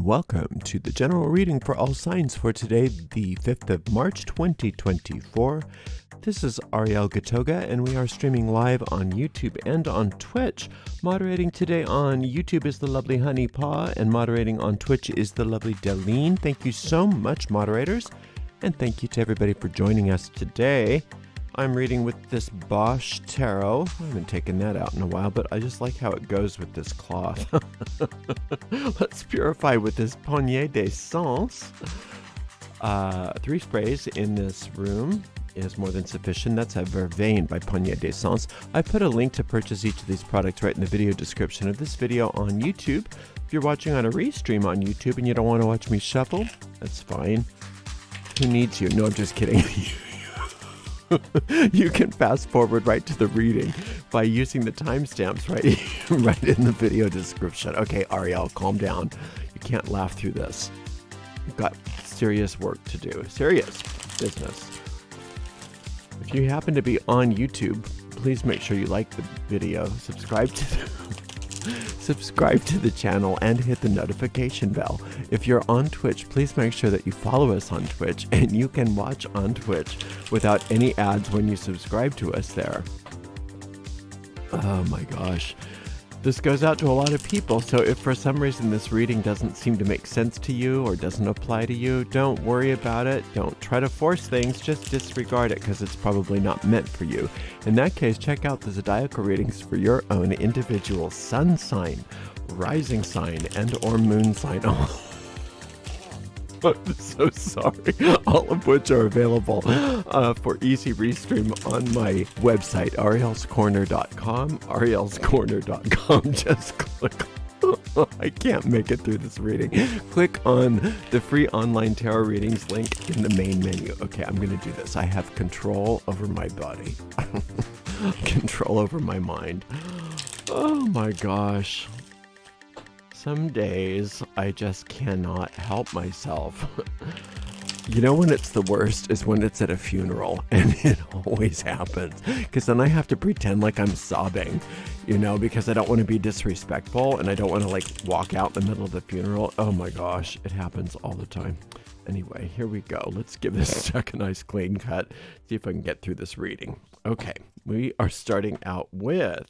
welcome to the general reading for all signs for today, the 5th of March, 2024. This is Ariel Gatoga, and we are streaming live on YouTube and on Twitch. Moderating today on YouTube is the lovely Honey Paw, and moderating on Twitch is the lovely Deline. Thank you so much, moderators, and thank you to everybody for joining us today. I'm reading with this Bosch Tarot. I haven't taken that out in a while, but I just like how it goes with this cloth. Let's purify with this Poignée d'Essence. 3 sprays in this room is more than sufficient. That's a Vervain by Poignée d'Essence. I put a link to purchase each of these products right in the video description of this video on YouTube. If you're watching on a restream on YouTube and you don't want to watch me shuffle, that's fine. Who needs you? No, I'm just kidding. You can fast forward right to the reading by using the timestamps right in the video description. Okay, Ariel, calm down. You can't laugh through this. You've got serious work to do. Serious business. If you happen to be on YouTube, please make sure you like the video, subscribe to the channel, and hit the notification bell. If you're on Twitch, please make sure that you follow us on Twitch, and you can watch on Twitch without any ads when you subscribe to us there. Oh my gosh. This goes out to a lot of people, so if for some reason this reading doesn't seem to make sense to you or doesn't apply to you, don't worry about it. Don't try to force things, just disregard it because it's probably not meant for you. In that case, check out the zodiacal readings for your own individual sun sign, rising sign, and or moon sign. Oh, I'm so sorry. All of which are available for easy restream on my website, arielscorner.com. arielscorner.com. Just click. I can't make it through this reading. Click on the free online tarot readings link in the main menu. Okay, I'm going to do this. I have control over my body. Control over my mind. Oh my gosh. Some days I just cannot help myself. You know when it's the worst is when it's at a funeral, and it always happens. Because then I have to pretend like I'm sobbing, you know, because I don't want to be disrespectful and I don't want to like walk out in the middle of the funeral. Oh my gosh, it happens all the time. Anyway, here we go. Let's give this check a nice clean cut. See if I can get through this reading. Okay, we are starting out with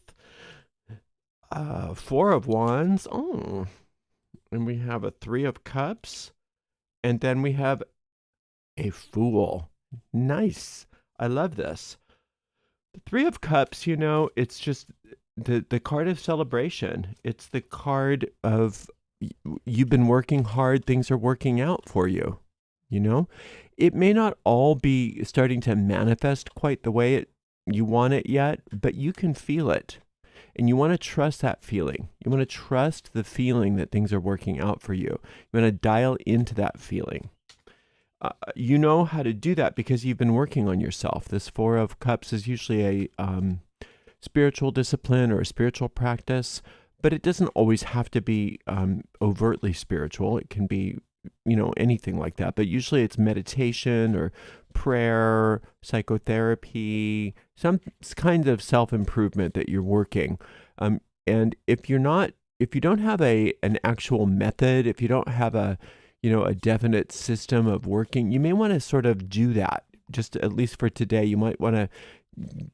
4 of Wands. Oh, and we have a 3 of Cups, and then we have a Fool. Nice. I love this. The 3 of Cups, you know, it's just the card of celebration. It's the card of you've been working hard. Things are working out for you. You know, it may not all be starting to manifest quite the way you want it yet, but you can feel it. And you want to trust that feeling. You want to trust the feeling that things are working out for you. You want to dial into that feeling. You know how to do that because you've been working on yourself. This 4 of Cups is usually a spiritual discipline or a spiritual practice, but it doesn't always have to be overtly spiritual. It can be, you know, anything like that. But usually it's meditation or prayer, psychotherapy, some kind of self-improvement that you're working. And if you don't have an actual method, if you don't have a definite system of working, you may want to sort of do that. Just at least for today, you might want to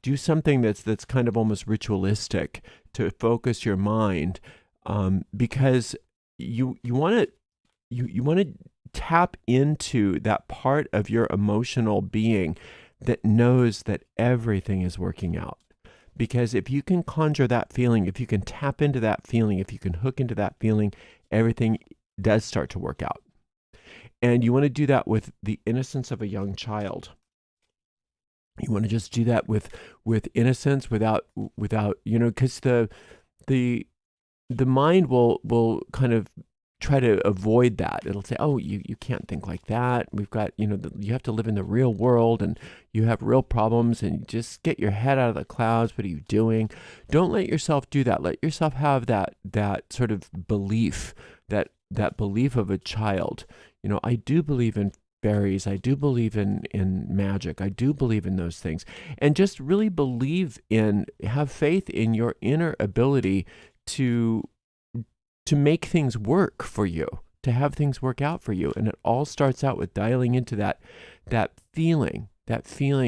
do something that's kind of almost ritualistic to focus your mind, because you want to tap into that part of your emotional being that knows that everything is working out. Because if you can conjure that feeling, if you can tap into that feeling, if you can hook into that feeling, everything does start to work out. And you want to do that with the innocence of a young child. You want to just do that with innocence, without you know, because the mind will kind of try to avoid that. It'll say, oh, you can't think like that. We've got, you know, you have to live in the real world and you have real problems and just get your head out of the clouds. What are you doing? Don't let yourself do that. Let yourself have that sort of belief, that belief of a child. You know, I do believe in fairies. I do believe in magic. I do believe in those things. And just really have faith in your inner ability to make things work for you, to have things work out for you. And it all starts out with dialing into that feeling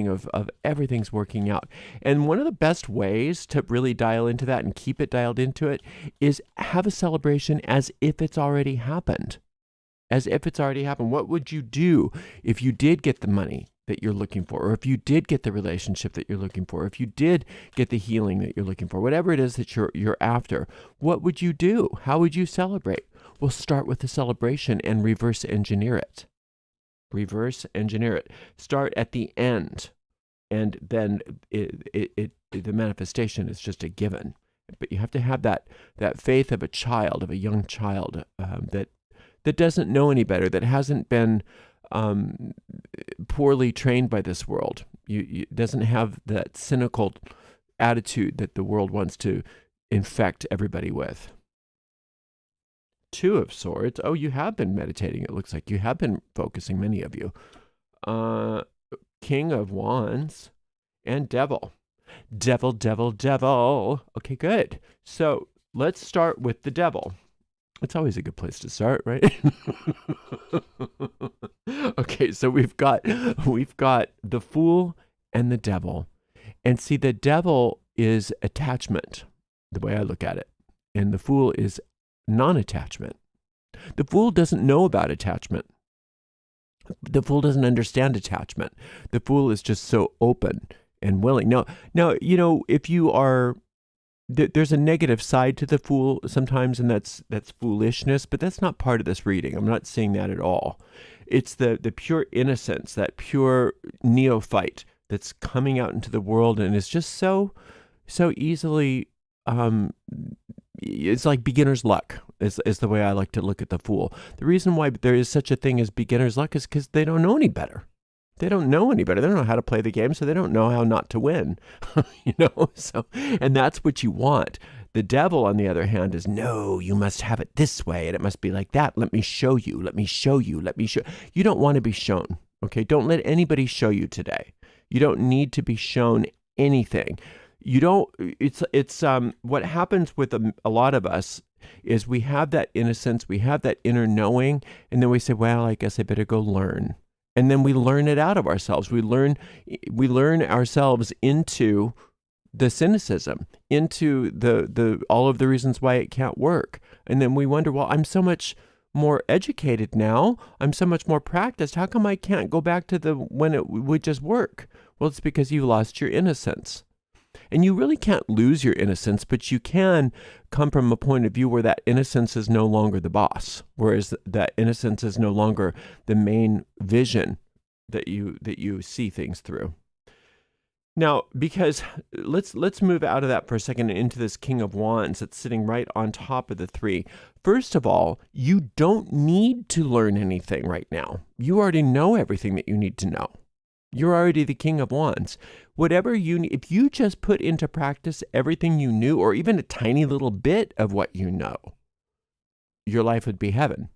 of everything's working out. And one of the best ways to really dial into that and keep it dialed into it is have a celebration as if it's already happened. As if it's already happened. What would you do if you did get the money that you're looking for, or if you did get the relationship that you're looking for, or if you did get the healing that you're looking for, whatever it is that you're after? What would you do? How would you celebrate? Well, start with the celebration and reverse engineer it. Reverse engineer it. Start at the end, and then the manifestation is just a given. But you have to have that faith of a young child, that doesn't know any better, that hasn't been poorly trained by this world. Doesn't have that cynical attitude that the world wants to infect everybody with. Two of Swords. Oh, you have been meditating. It looks like you have been focusing, many of you. King of Wands and Devil. Devil, devil, devil. Okay, good. So let's start with the Devil. It's always a good place to start, right? Okay, so we've got the Fool and the Devil. And see, the Devil is attachment, the way I look at it. And the Fool is non-attachment. The Fool doesn't know about attachment. The Fool doesn't understand attachment. The Fool is just so open and willing. Now, if you are, there's a negative side to the Fool sometimes, and that's foolishness, but that's not part of this reading. I'm not saying that at all. It's the pure innocence, that pure neophyte that's coming out into the world and is just so easily, it's like beginner's luck is the way I like to look at the Fool. The reason why there is such a thing as beginner's luck is because they don't know any better. They don't know any better. They don't know how to play the game, so they don't know how not to win. So, and that's what you want. The Devil, on the other hand, is, no, you must have it this way, and it must be like that. Let me show you. Let me show you. Let me show. You don't want to be shown. Okay, don't let anybody show you today. You don't need to be shown anything. You don't. It's what happens with a lot of us is we have that innocence, we have that inner knowing, and then we say, well, I guess I better go learn. And then we learn it out of ourselves. We learn ourselves into the cynicism, into the all of the reasons why it can't work. And then we wonder, well, I'm so much more educated now. I'm so much more practiced. How come I can't go back to when it would just work? Well, it's because you lost your innocence. And you really can't lose your innocence, but you can come from a point of view where that innocence is no longer the boss, whereas that innocence is no longer the main vision that you see things through. Now, because let's move out of that for a second and into this King of Wands that's sitting right on top of the three. First of all, you don't need to learn anything right now. You already know everything that you need to know. You're already the King of Wands. Whatever you need, if you just put into practice everything you knew, or even a tiny little bit of what you know, your life would be heaven.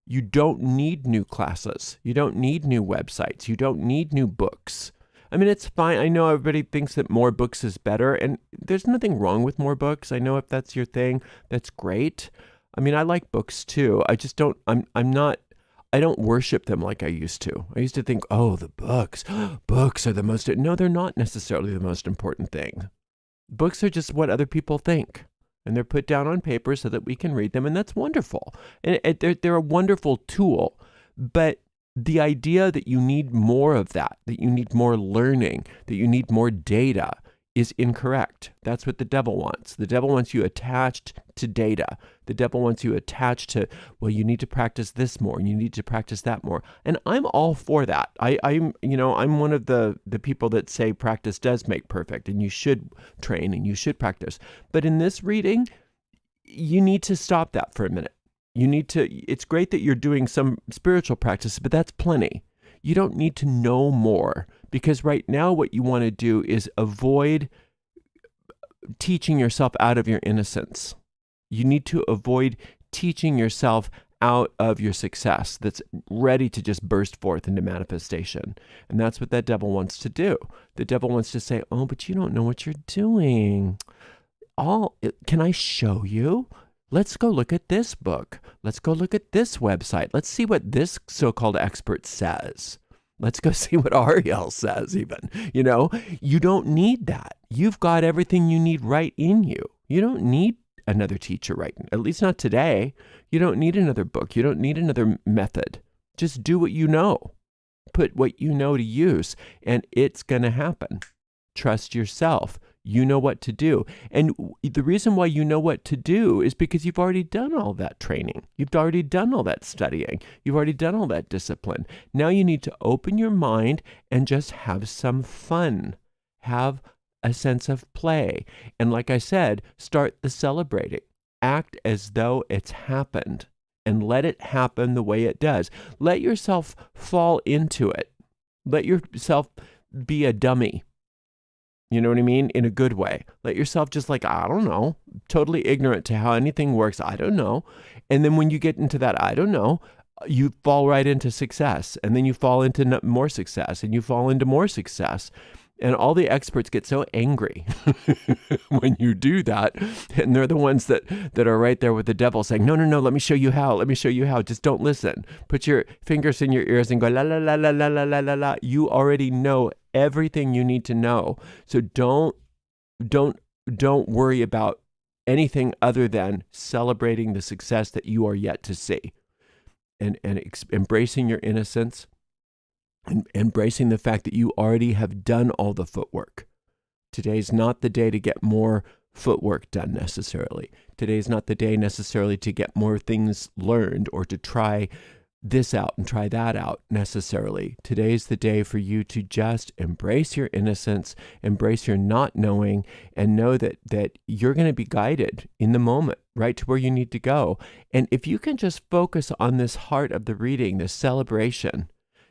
You don't need new classes. You don't need new websites. You don't need new books. I mean, it's fine. I know everybody thinks that more books is better, and there's nothing wrong with more books. I know if that's your thing, that's great. I mean, I like books too. I just don't, I don't worship them like I used to. I used to think, oh, the books are the most, no, they're not necessarily the most important thing. Books are just what other people think. And they're put down on paper so that we can read them, and that's wonderful. And they're a wonderful tool. But the idea that you need more of that you need more learning, that you need more data is incorrect. That's what the devil wants. The devil wants you attached to data. The devil wants you attached to, well, you need to practice this more, and you need to practice that more. And I'm all for that. I'm one of the people that say practice does make perfect, and you should train and you should practice. But in this reading, you need to stop that for a minute. It's great that you're doing some spiritual practice, but that's plenty. You don't need to know more, because right now what you want to do is avoid teaching yourself out of your innocence. You need to avoid teaching yourself out of your success that's ready to just burst forth into manifestation. And that's what that devil wants to do. The devil wants to say, oh, but you don't know what you're doing. Can I show you? Let's go look at this book. Let's go look at this website. Let's see what this so-called expert says. Let's go see what Ariel says even. You don't need that. You've got everything you need right in you. You don't need another teacher, right? At least not today. You don't need another book. You don't need another method. Just do what you know. Put what you know to use, and it's going to happen. Trust yourself. You know what to do. And the reason why you know what to do is because you've already done all that training. You've already done all that studying. You've already done all that discipline. Now you need to open your mind and just have some fun. Have a sense of play. And like I said, start the celebrating. Act as though it's happened and let it happen the way it does. Let yourself fall into it. Let yourself be a dummy. You know what I mean? In a good way. Let yourself just I don't know, totally ignorant to how anything works. I don't know. And then when you get into that, I don't know, you fall right into success. And then you fall into more success, and you fall into more success. And all the experts get so angry when you do that. And they're the ones that are right there with the devil saying, no, let me show you how. Let me show you how. Just don't listen. Put your fingers in your ears and go, la, la, la, la, la, la, la, la, la. You already know everything you need to know. So don't worry about anything other than celebrating the success that you are yet to see, and embracing your innocence. And embracing the fact that you already have done all the footwork. Today's not the day to get more footwork done necessarily. Today's not the day necessarily to get more things learned or to try this out and try that out necessarily. Today's the day for you to just embrace your innocence, embrace your not knowing, and know that you're going to be guided in the moment right to where you need to go. And if you can just focus on this heart of the reading, this celebration,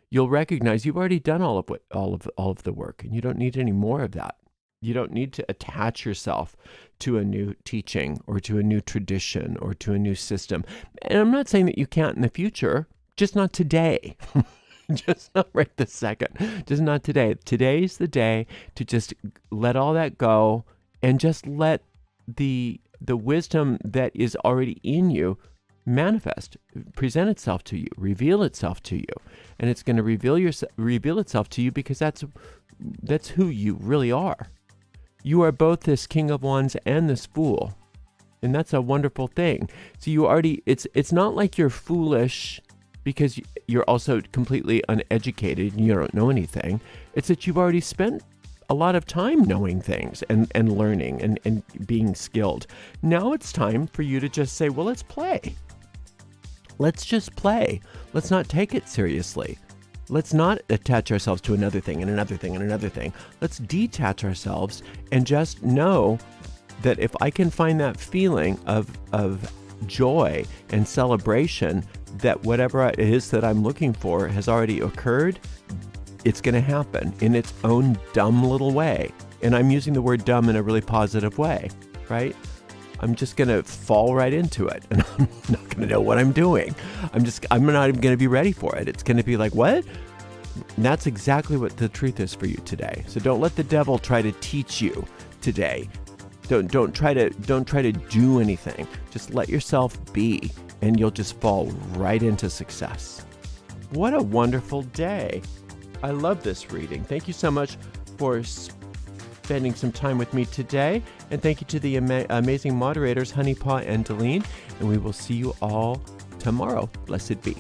you'll recognize you've already done all of the work, and you don't need any more of that. You don't need to attach yourself to a new teaching or to a new tradition or to a new system. And I'm not saying that you can't in the future, just not today. Just not right this second. Just not today. Today's the day to just let all that go and just let the wisdom that is already in you manifest, present itself to you, reveal itself to you. And it's going to reveal itself to you because that's who you really are. You are both this King of Wands and this Fool. And that's a wonderful thing. So you already, it's not like you're foolish because you're also completely uneducated and you don't know anything. It's that you've already spent a lot of time knowing things and learning and being skilled. Now it's time for you to just say, well, let's play. Let's just play. Let's not take it seriously. Let's not attach ourselves to another thing and another thing and another thing. Let's detach ourselves and just know that if I can find that feeling of joy and celebration, that whatever it is that I'm looking for has already occurred, it's going to happen in its own dumb little way. And I'm using the word dumb in a really positive way, right? I'm just going to fall right into it, and I'm not going to know what I'm doing. I'm not even going to be ready for it. It's going to be like, what? And that's exactly what the truth is for you today. So don't let the devil try to teach you today. Don't try to do anything. Just let yourself be, and you'll just fall right into success. What a wonderful day. I love this reading. Thank you so much for spending some time with me today. And thank you to the amazing moderators, Honeypaw and Delene. And we will see you all tomorrow. Blessed be.